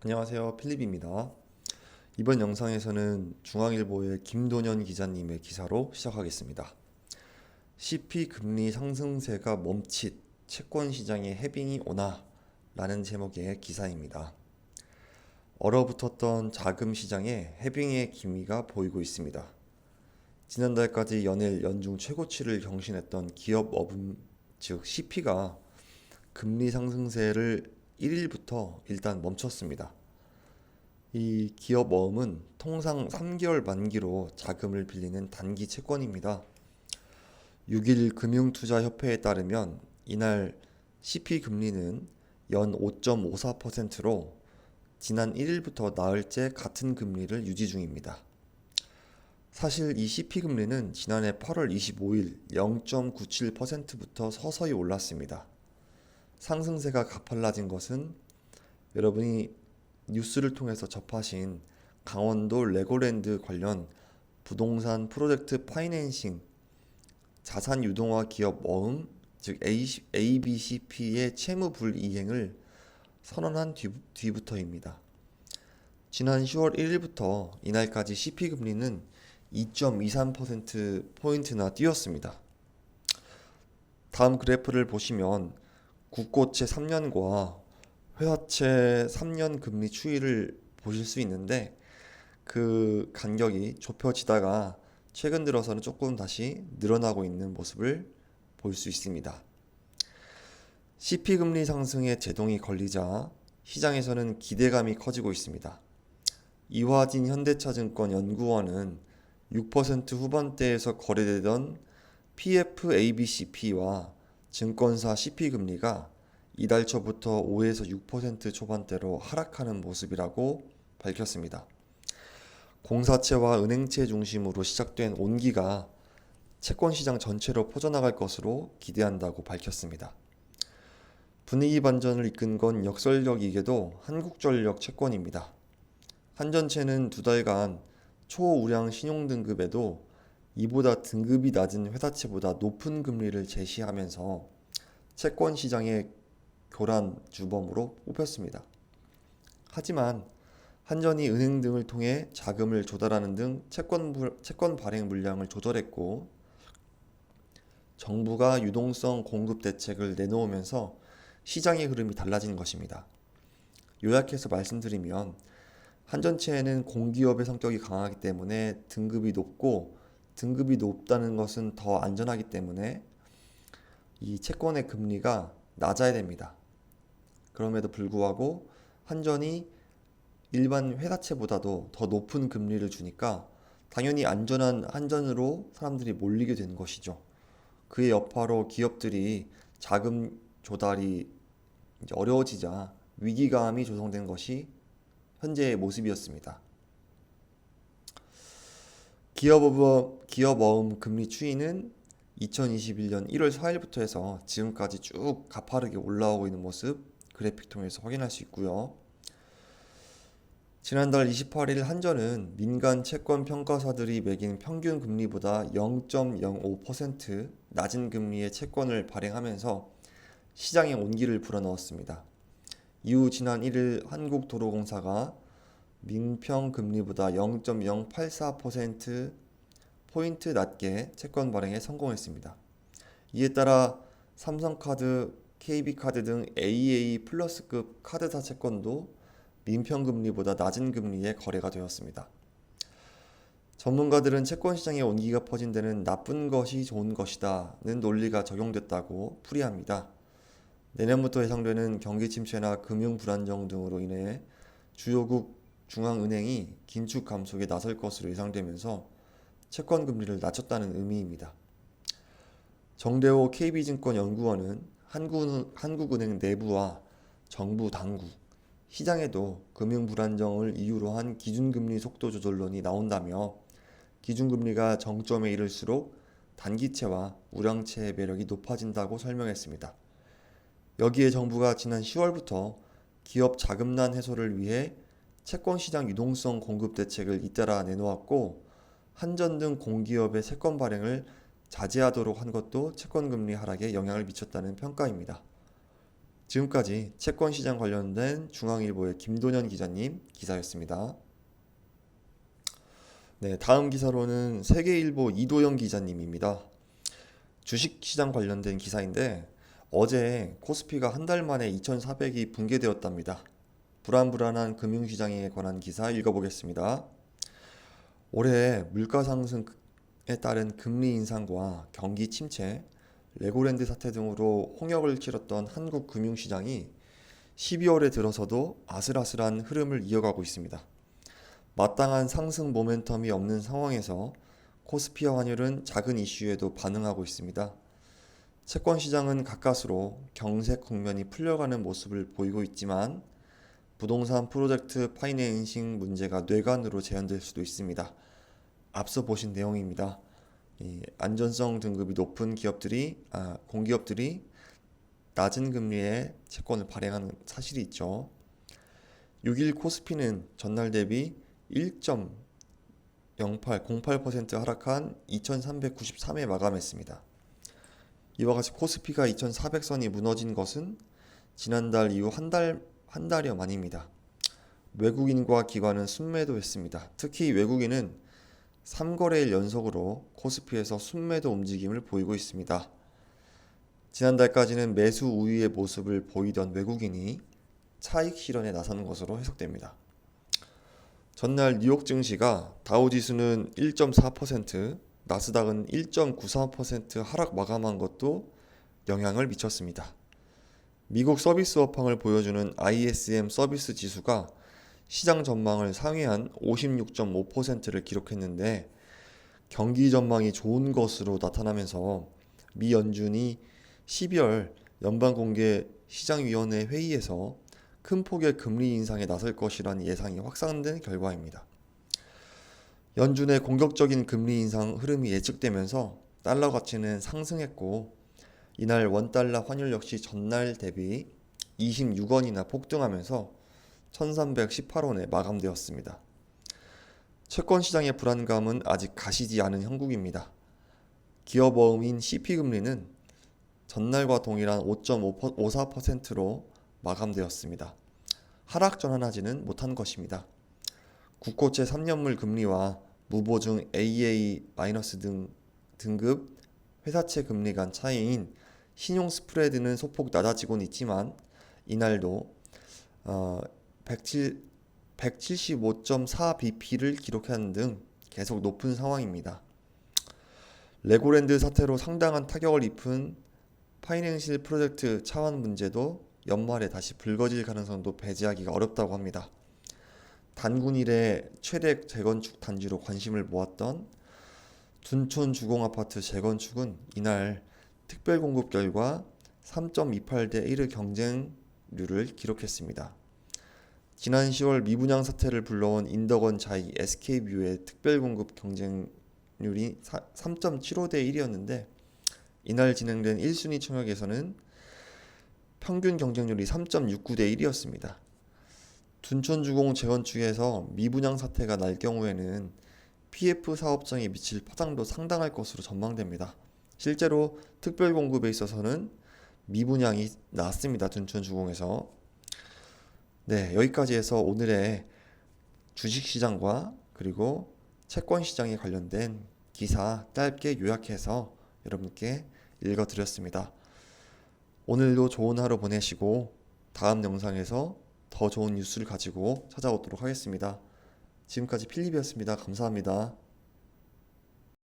안녕하세요. 필립입니다. 이번 영상에서는 중앙일보의 김도년 기자님의 기사로 시작하겠습니다. CP 금리 상승세가 멈칫, 채권 시장에 해빙이 오나? 라는 제목의 기사입니다. 얼어붙었던 자금 시장에 해빙의 기미가 보이고 있습니다. 지난달까지 연일 연중 최고치를 경신했던 기업어음, 즉 CP가 금리 상승세를 1일부터 일단 멈췄습니다. 이 기업 어음은 통상 3개월 만기로 자금을 빌리는 단기 채권입니다. 6일 금융투자협회에 따르면 이날 CP 금리는 연 5.54%로 지난 1일부터 나흘째 같은 금리를 유지 중입니다. 사실 이 CP 금리는 지난해 8월 25일 0.97%부터 서서히 올랐습니다. 상승세가 가팔라진 것은 여러분이 뉴스를 통해서 접하신 강원도 레고랜드 관련 부동산 프로젝트 파이낸싱 자산 유동화 기업 어음 즉 ABCP의 채무 불이행을 선언한 뒤부터입니다. 지난 10월 1일부터 이날까지 CP 금리는 2.23%포인트나 뛰었습니다. 다음 그래프를 보시면 국고채 3년과 회화채 3년 금리 추이를 보실 수 있는데 그 간격이 좁혀지다가 최근 들어서는 조금 다시 늘어나고 있는 모습을 볼 수 있습니다. CP 금리 상승에 제동이 걸리자 시장에서는 기대감이 커지고 있습니다. 이화진 현대차증권 연구원은 6% 후반대에서 거래되던 PFABCP와 증권사 CP 금리가 이달 초부터 5에서 6% 초반대로 하락하는 모습이라고 밝혔습니다. 공사채와 은행채 중심으로 시작된 온기가 채권 시장 전체로 퍼져나갈 것으로 기대한다고 밝혔습니다. 분위기 반전을 이끈 건 역설적이게도 한국전력 채권입니다. 한전채는 두 달간 초우량 신용등급에도 이보다 등급이 낮은 회사채보다 높은 금리를 제시하면서 채권 시장의 교란 주범으로 뽑혔습니다. 하지만 한전이 은행 등을 통해 자금을 조달하는 등 채권 발행 물량을 조절했고 정부가 유동성 공급 대책을 내놓으면서 시장의 흐름이 달라진 것입니다. 요약해서 말씀드리면 한전채에는 공기업의 성격이 강하기 때문에 등급이 높고 등급이 높다는 것은 더 안전하기 때문에 이 채권의 금리가 낮아야 됩니다. 그럼에도 불구하고 한전이 일반 회사채보다도 더 높은 금리를 주니까 당연히 안전한 한전으로 사람들이 몰리게 된 것이죠. 그의 여파로 기업들이 자금 조달이 이제 어려워지자 위기감이 조성된 것이 현재의 모습이었습니다. 기업어음 금리 추이는 2021년 1월 4일부터 해서 지금까지 쭉 가파르게 올라오고 있는 모습 그래픽 통해서 확인할 수 있고요. 지난달 28일 한전은 민간 채권 평가사들이 매긴 평균 금리보다 0.05% 낮은 금리의 채권을 발행하면서 시장에 온기를 불어넣었습니다. 이후 지난 1일 한국도로공사가 민평 금리보다 0.084% 포인트 낮게 채권 발행에 성공했습니다. 이에 따라 삼성카드, KB카드 등 AA 플러스급 카드사 채권도 민평금리보다 낮은 금리에 거래가 되었습니다. 전문가들은 채권 시장의 온기가 퍼진 데는 나쁜 것이 좋은 것이다는 논리가 적용됐다고 풀이합니다. 내년부터 예상되는 경기 침체나 금융 불안정 등으로 인해 주요국 중앙은행이 긴축 감속에 나설 것으로 예상되면서 채권 금리를 낮췄다는 의미입니다. 정대호 KB증권 연구원은 한국은행 내부와 정부 당국, 시장에도 금융 불안정을 이유로 한 기준금리 속도 조절론이 나온다며 기준금리가 정점에 이를수록 단기채와 우량채의 매력이 높아진다고 설명했습니다. 여기에 정부가 지난 10월부터 기업 자금난 해소를 위해 채권시장 유동성 공급 대책을 잇따라 내놓았고 한전 등 공기업의 채권 발행을 자제하도록 한 것도 채권금리 하락에 영향을 미쳤다는 평가입니다. 지금까지 채권 시장 관련된 중앙일보의 김도년 기자님 기사였습니다. 네, 다음 기사로는 세계일보 이도영 기자님입니다. 주식시장 관련된 기사인데 어제 코스피가 한 달 만에 2,400이 붕괴되었답니다. 불안불안한 금융시장에 관한 기사 읽어보겠습니다. 올해 물가 상승에 따른 금리 인상과 경기 침체, 레고랜드 사태 등으로 홍역을 치렀던 한국 금융시장이 12월에 들어서도 아슬아슬한 흐름을 이어가고 있습니다. 마땅한 상승 모멘텀이 없는 상황에서 코스피와 환율은 작은 이슈에도 반응하고 있습니다. 채권 시장은 가까스로 경색 국면이 풀려가는 모습을 보이고 있지만 부동산 프로젝트 파이낸싱 문제가 뇌관으로 재현될 수도 있습니다. 앞서 보신 내용입니다. 안전성 등급이 높은 공기업들이 낮은 금리의 채권을 발행하는 사실이 있죠. 6일 코스피는 전날 대비 1.08% 하락한 2393에 마감했습니다. 이와 같이 코스피가 2400선이 무너진 것은 지난달 이후 한 달여 만입니다. 외국인과 기관은 순매도했습니다. 특히 외국인은 3거래일 연속으로 코스피에서 순매도 움직임을 보이고 있습니다. 지난달까지는 매수 우위의 모습을 보이던 외국인이 차익 실현에 나서는 것으로 해석됩니다. 전날 뉴욕 증시가 다우지수는 1.4%, 나스닥은 1.93% 하락 마감한 것도 영향을 미쳤습니다. 미국 서비스 업황을 보여주는 ISM 서비스 지수가 시장 전망을 상회한 56.5%를 기록했는데 경기 전망이 좋은 것으로 나타나면서 미 연준이 12월 연방공개시장위원회 회의에서 큰 폭의 금리 인상에 나설 것이라는 예상이 확산된 결과입니다. 연준의 공격적인 금리 인상 흐름이 예측되면서 달러 가치는 상승했고 이날 원달러 환율 역시 전날 대비 26원이나 폭등하면서 1318원에 마감되었습니다. 채권 시장의 불안감은 아직 가시지 않은 형국입니다. 기업 어음인 CP금리는 전날과 동일한 5.54%로 마감되었습니다. 하락 전환하지는 못한 것입니다. 국고채 3년물 금리와 무보증 AA- 등급 회사채 금리 간 차이인 신용 스프레드는 소폭 낮아지고는 있지만 이날도 175.4bp를 기록하는 등 계속 높은 상황입니다. 레고랜드 사태로 상당한 타격을 입은 파이낸셜 프로젝트 차원 문제도 연말에 다시 불거질 가능성도 배제하기가 어렵다고 합니다. 단군 이래 최대 재건축 단지로 관심을 모았던 둔촌 주공아파트 재건축은 이날 특별공급 결과 3.28대 1의 경쟁률을 기록했습니다. 지난 10월 미분양 사태를 불러온 인덕원 자이 SK뷰의 특별공급 경쟁률이 3.75대 1이었는데 이날 진행된 1순위 청약에서는 평균 경쟁률이 3.69대 1이었습니다. 둔촌주공 재건축에서 미분양 사태가 날 경우에는 PF 사업장에 미칠 파장도 상당할 것으로 전망됩니다. 실제로 특별공급에 있어서는 미분양이 났습니다. 둔촌주공에서. 네, 여기까지 해서 오늘의 주식시장과 그리고 채권시장에 관련된 기사 짧게 요약해서 여러분께 읽어드렸습니다. 오늘도 좋은 하루 보내시고 다음 영상에서 더 좋은 뉴스를 가지고 찾아오도록 하겠습니다. 지금까지 필립이었습니다. 감사합니다.